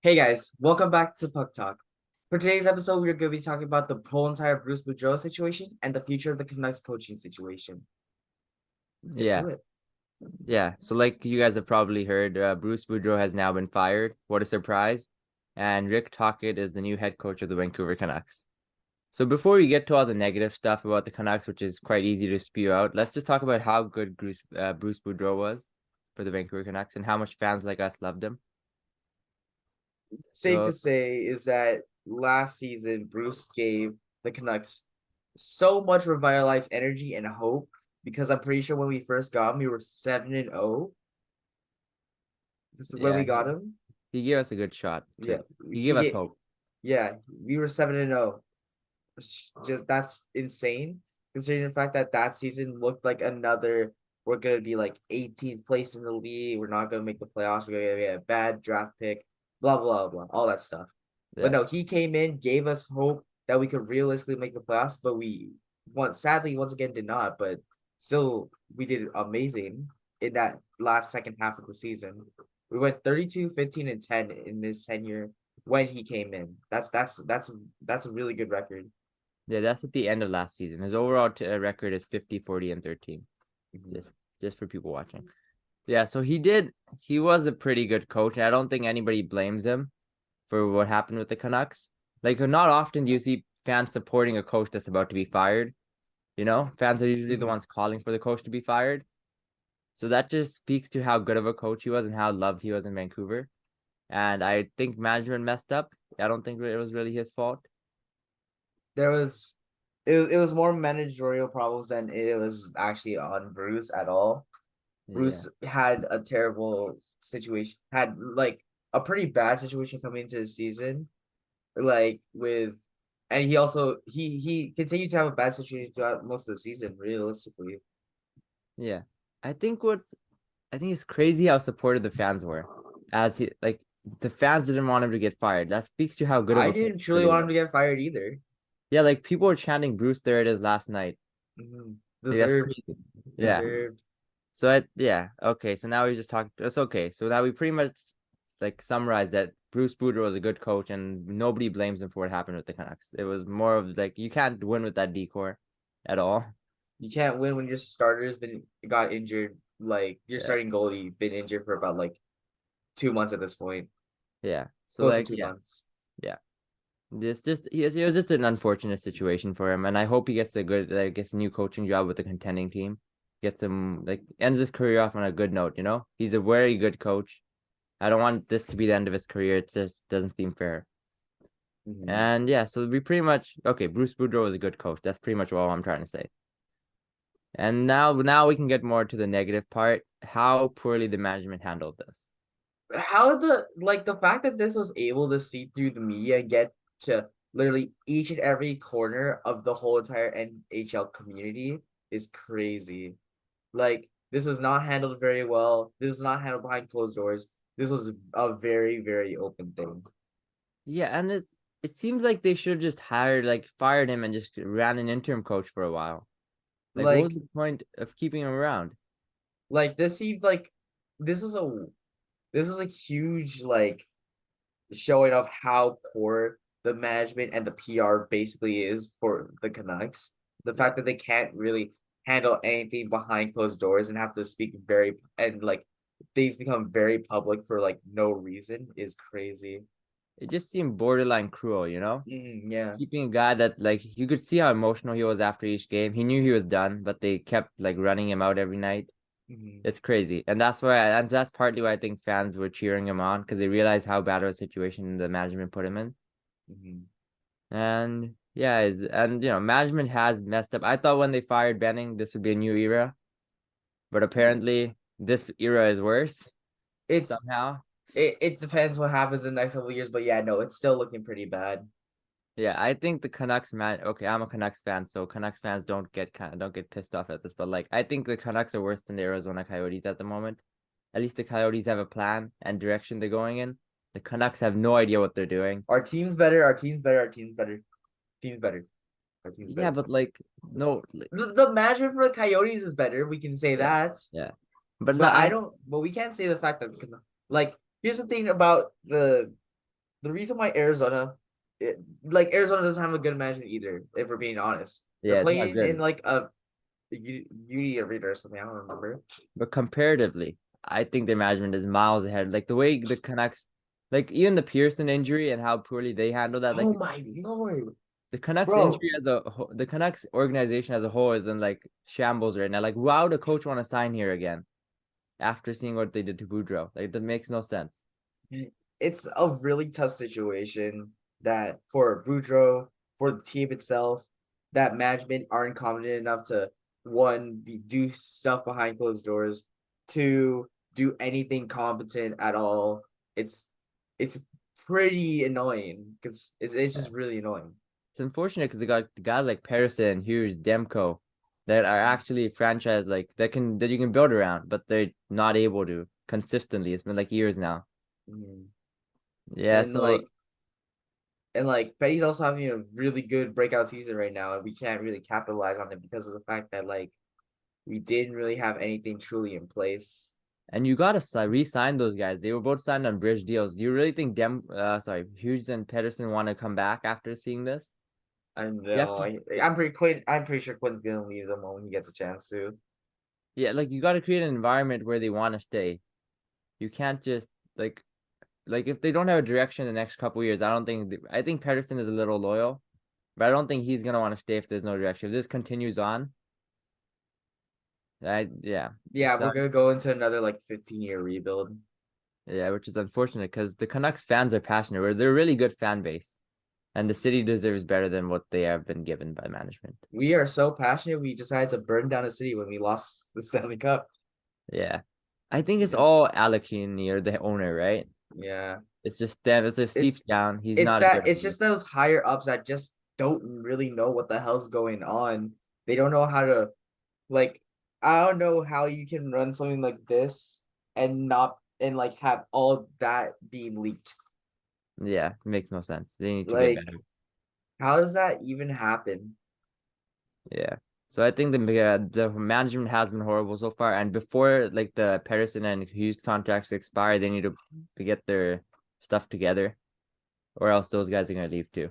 Hey guys, welcome back to Puck Talk. For today's episode, we're going to be talking about the whole entire Bruce Boudreau situation and the future of the Canucks coaching situation. Let's get Yeah, to it. yeah. So like you guys have probably heard, Bruce Boudreau has now been fired. What a surprise. And Rick Tocchet is the new head coach of the Vancouver Canucks. So before we get to all the negative stuff about the Canucks, which is quite easy to spew out, let's just talk about how good Bruce Boudreau was for the Vancouver Canucks and how much fans like us loved him. Safe to So say is that last season, Bruce gave the Canucks so much revitalized energy and hope because I'm pretty sure when we first got him, we were 7-0. This is when yeah, we got him. he gave us a good shot Yeah, too. He he gave us get hope. yeah, we were 7-0. That's insane considering the fact that that season looked like another we're gonna be like 18th place in the league, we're not gonna make the playoffs, we're gonna get a bad draft pick, blah blah blah, all that stuff. But Yeah. no, he came in, gave us hope that we could realistically make the playoffs, but sadly once again did not. But still, we did amazing in that last second half of the season. We went 32, 15, and 10 in this tenure when he came in. That's a really good record. Yeah, that's at the end of last season. His overall record is 50, 40, and 13. Mhm. Just for people watching. Yeah, so he was a pretty good coach. I don't think anybody blames him for what happened with the Canucks. Like, not often do you see fans supporting a coach that's about to be fired. Fans are usually the Mhm. ones calling for the coach to be fired. So that just speaks to how good of a coach he was and how loved he was in Vancouver. And I think management messed up. I don't think it was really his fault. There was it was more managerial problems than it was actually on Bruce at all. Yeah. Bruce had a terrible situation, had like a pretty bad situation coming into the season, like with, and he continued to have a bad situation throughout most of the season, realistically. Yeah. I think what's I think it's crazy how supportive the fans were. As he like the fans didn't want him to get fired. That speaks to how good of I a coach didn't he truly really want him was. to get fired either. Yeah, like people were chanting Bruce, there it is last night. Like that's Deserved, crazy. Yeah. deserved. Yeah, okay. So now we just talked. That's okay. So now we pretty much like summarized that Bruce Boudreau was a good coach and nobody blames him for what happened with the Canucks. It was more of like you can't win with that decor at all. You can't win when your starter's been got injured. Like your Yeah. starting goalie been injured for about like 2 months at this point, Yeah. So close to like two months. yeah. It was just an unfortunate situation for him, and I hope he gets gets a new coaching job with the contending team, gets him like ends his career off on a good note. He's a very good coach. I don't want this to be the end of his career. It just doesn't seem fair. Mhm. And yeah, so we pretty much okay. Bruce Boudreau is a good coach. That's pretty much all I'm trying to say. And now we can get more to the negative part. How poorly the management handled this. How the fact that this was able to see through the media and get to literally each and every corner of the whole entire NHL community is crazy. Like this was not handled very well. This was not handled behind closed doors. This was a very, very open thing. Yeah, and it seems like they should have just fired him and just ran an interim coach for a while. Like, what was Like the point of keeping him around? this seems like this is a this is a huge showing of how poor the management and the PR basically is for the Canucks. The Yeah. fact that they can't really handle anything behind closed doors and have to speak very and things become very public for like no reason is crazy. It just seemed borderline cruel, Yeah. Keeping a guy that like you could see how emotional he was after each game. He knew he was done, but they kept like running him out every night. Mhm. It's crazy. And that's partly why I think fans were cheering him on because they realized how bad of a situation the management put him in. Mhm. And yeah, management has messed up. I thought when they fired Benning, this would be a new era, but apparently this era is worse It's somehow. it depends what happens in the next couple of years, but yeah, no, it's still looking pretty bad. Yeah, I think the Canucks man. Okay, I'm a Canucks fan, so Canucks fans don't get pissed off at this, but like I think the Canucks are worse than the Arizona Coyotes at the moment. At least the Coyotes have a plan and direction they're going in. The Canucks have no idea what they're doing. Our team's better, our team's better, our team's better. Team's better. Our team's Yeah, better. but like no, like, The management for the Coyotes is better. We can say yeah, that. yeah, but But not. I don't. But we can't say the fact that like here's the thing about the reason why Arizona doesn't have a good management either, if we're being honest. They're Yeah, it's not playing in good. like a Uni Arena or something. I don't remember. But comparatively, I think their management is miles ahead. Like the way the Canucks, like even the Pearson injury and how poorly they handled that. Oh Like my lord, the Canucks bro. injury the Canucks organization as a whole is in like shambles right now. Like, why would a coach want to sign here again after seeing what they did to Boudreau? Like, that makes no sense. It's a really tough situation that for Boudreau, for the team itself, that management aren't confident enough to do stuff behind closed doors, to do anything competent at all. It's pretty annoying because it's Yeah. just really annoying. It's unfortunate because they got guys like Patterson, Hughes, Demko that are actually franchise like that you can build around, but they're not able to consistently. It's been like years now. Mhm. Yeah, And so like Petty's also having a really good breakout season right now, and we can't really capitalize on it because of the fact that like we didn't really have anything truly in place. and you gotta re-sign those guys. They were both signed on bridge deals. Do you really think Hughes and Pedersen want to come back after seeing this? I You have know. to, I'm pretty sure Quinn's gonna leave them when he gets a chance to. yeah, like you gotta create an environment where they want to stay. You can't just like if they don't have a direction in the next couple years, I think Pedersen is a little loyal, but I don't think he's gonna want to stay if there's no direction. If this continues on, yeah, Yeah, we're gonna go into another like 15-year rebuild. yeah, which is unfortunate because the Canucks fans are passionate. They're a really good fan base. And the city deserves better than what they have been given by management. We are so passionate. We decided to burn down a city when we lost the Stanley Cup. Yeah. I think it's Yeah, all Alakini or the owner, right? yeah. It's just them. It's just seeps It's down. He's not a good it's leader. just those higher ups that just don't really know what the hell's going on. They don't know how to like. I don't know how you can run something like this and not and like have all that being leaked. Yeah, it makes no sense. They need to get Like, better. how does that even happen? Yeah. So I think the management has been horrible so far. And before like the Patterson and Hughes contracts expire, they need to get their stuff together, or else those guys are gonna leave too.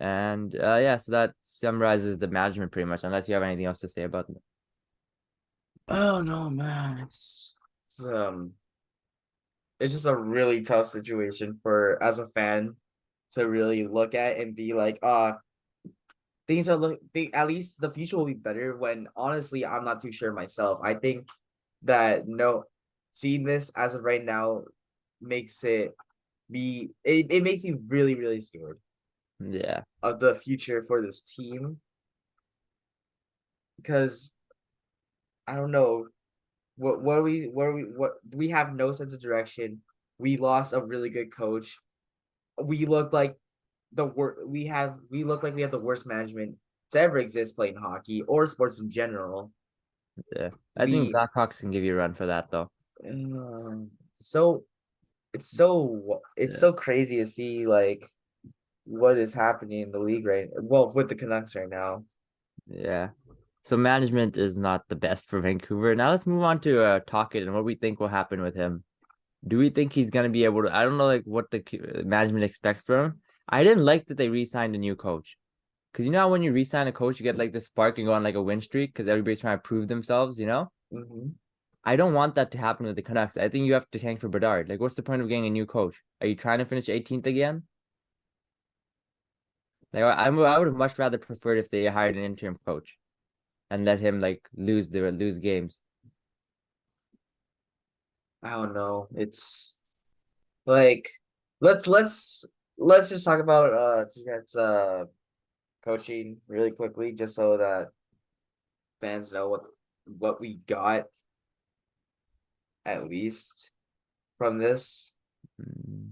And yeah, so that summarizes the management pretty much, unless you have anything else to say about it. Oh no, man. It's just a really tough situation for as a fan to really look at and be like, things are at least the future will be better when honestly I'm not too sure myself. I think that no seeing this as of right now makes it makes me really, really scared Yeah. of the future for this team because I don't know what we have no sense of direction. We lost a really good coach. We look like we look like we have the worst management to ever exist playing hockey or sports in general. Yeah. I think We Blackhawks can give you a run for that though. so it's Yeah. so crazy to see like what is happening in the league with the Canucks right now. Yeah. So management is not the best for Vancouver. Now let's move on to Tocchet and what we think will happen with him. Do we think he's gonna be able to? I don't know like what the management expects from him. I didn't like that they re-signed a new coach. Because you know how when you re-sign a coach, you get like the spark and go on like a win streak because everybody's trying to prove themselves, you know? Hmm. I don't want that to happen with the Canucks. I think you have to tank for Bedard. Like, what's the point of getting a new coach? Are you trying to finish 18th again? Like, I would have much rather preferred if they hired an interim coach and let him like lose games. I don't know. It's like let's let's let's just talk about Tickett's coaching really quickly, just so that fans know what we got at least from this. Mm,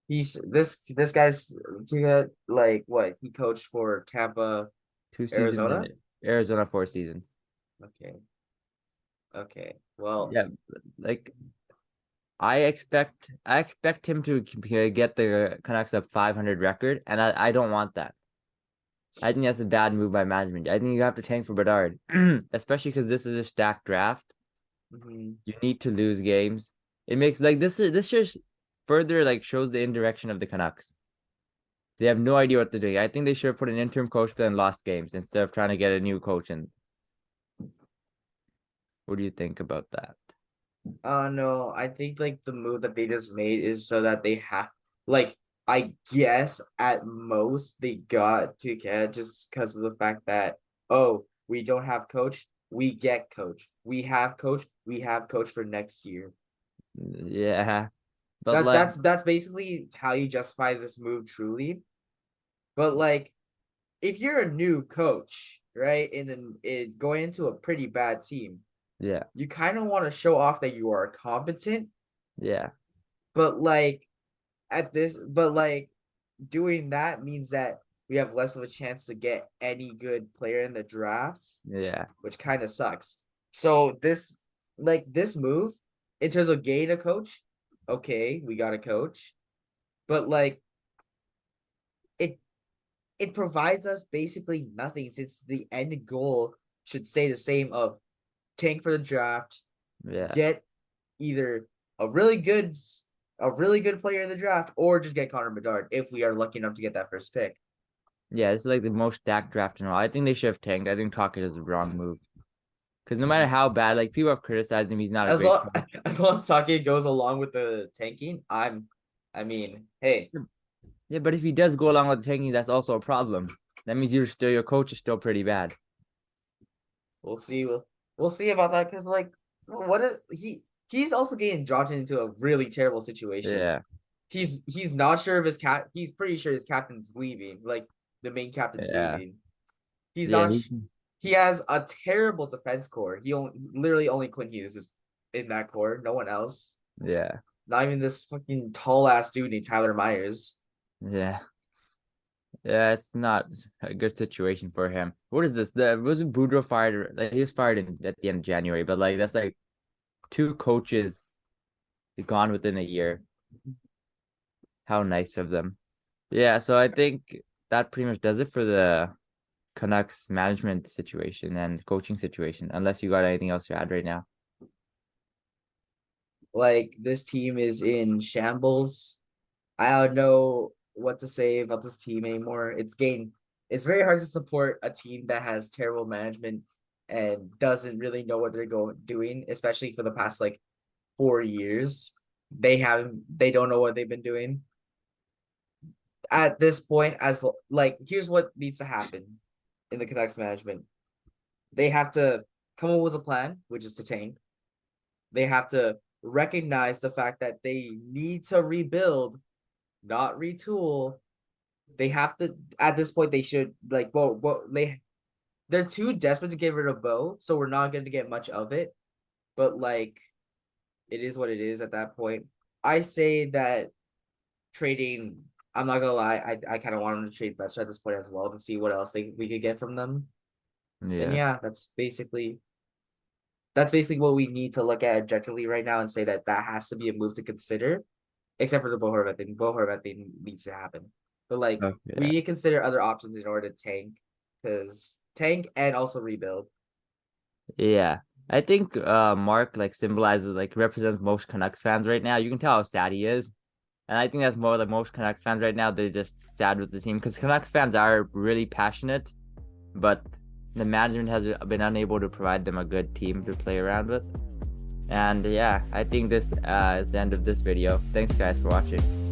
This guy's Tickett, like what he coached for Tampa, 2 seasons in Arizona. it. Arizona 4 seasons. Okay, okay. Well, Yeah, like I expect him to get the Canucks a 500 record, and I don't want that. I think that's a bad move by management. I think you have to tank for Bedard, especially because this is a stacked draft. mhm. You need to lose games. It makes like this is this year's further like shows the indirection of the Canucks. They have no idea what to do. I think they should have put an interim coach there and lost games instead of trying to get a new coach in. What do you think about that? No, I think like the move that they just made is so that they have like I guess at most they got to get just because of the fact that oh we don't have coach, we get coach. We have coach, we have coach for next year. Yeah, but That like that's basically how you justify this move truly. But like if you're a new coach, right, and going into a pretty bad team, yeah, you kind of want to show off that you are competent, yeah, but like doing that means that we have less of a chance to get any good player in the draft, yeah, which kind of sucks. So this move in terms of getting a coach, okay, we got a coach, but like it it provides us basically nothing since the end goal should stay the same of tank for the draft, yeah. get either a really good player in the draft or just get Connor Bedard if we are lucky enough to get that first pick. Yeah, it's like the most stacked draft in a while. I think they should have tanked. I think Tocchet is the wrong move. Because no matter how bad, like people have criticized him, he's not a As great long coach. as long as Taki goes along with the tanking, I mean, hey, Yeah, but if he does go along with tanking, that's also a problem. That means your coach is still pretty bad. we'll see. We'll see about that because like what he's also getting dropped into a really terrible situation. Yeah, He's not sure if he's pretty sure his captain's leaving, like the main captain's yeah, leaving. He's yeah, not he has a terrible defense core. Literally only Quinn Hughes is in that core, no one else. yeah, Not even this fucking tall ass dude named Tyler Myers. yeah. Yeah, it's not a good situation for him. What is this? The wasn't Boudreau fired? Like, he was fired at the end of January, but like that's like two coaches gone within a year. How nice of them. Yeah, so I think that pretty much does it for the Canucks management situation and coaching situation, unless you got anything else to add right now. Like this team is in shambles. I don't know what to say about this team anymore. It's very hard to support a team that has terrible management and doesn't really know what they're doing, especially for the past like 4 years. They don't know what they've been doing. At this point, as like here's what needs to happen in the Canucks management. They have to come up with a plan, which is to tank. They have to recognize the fact that they need to rebuild, not retool. They have to at this point they should like they're too desperate to get rid of Bo, so we're not going to get much of it. But like it is what it is at that point. I say that trading. I'm not gonna lie. I kind of want them to trade Besser at this point as well to see what else we could get from them. And Yeah. yeah, that's basically what we need to look at objectively right now and say that that has to be a move to consider, except for the Bo Horvat thing. Bo Horvat thing needs to happen, but like Okay. we Yeah. need to consider other options in order to tank and also rebuild. Yeah. I think Mark like symbolizes like represents most Canucks fans right now. You can tell how sad he is. And I think that's more like most Canucks fans right now. They're just sad with the team because Canucks fans are really passionate, but the management has been unable to provide them a good team to play around with. And yeah, I think this is the end of this video. Thanks guys for watching.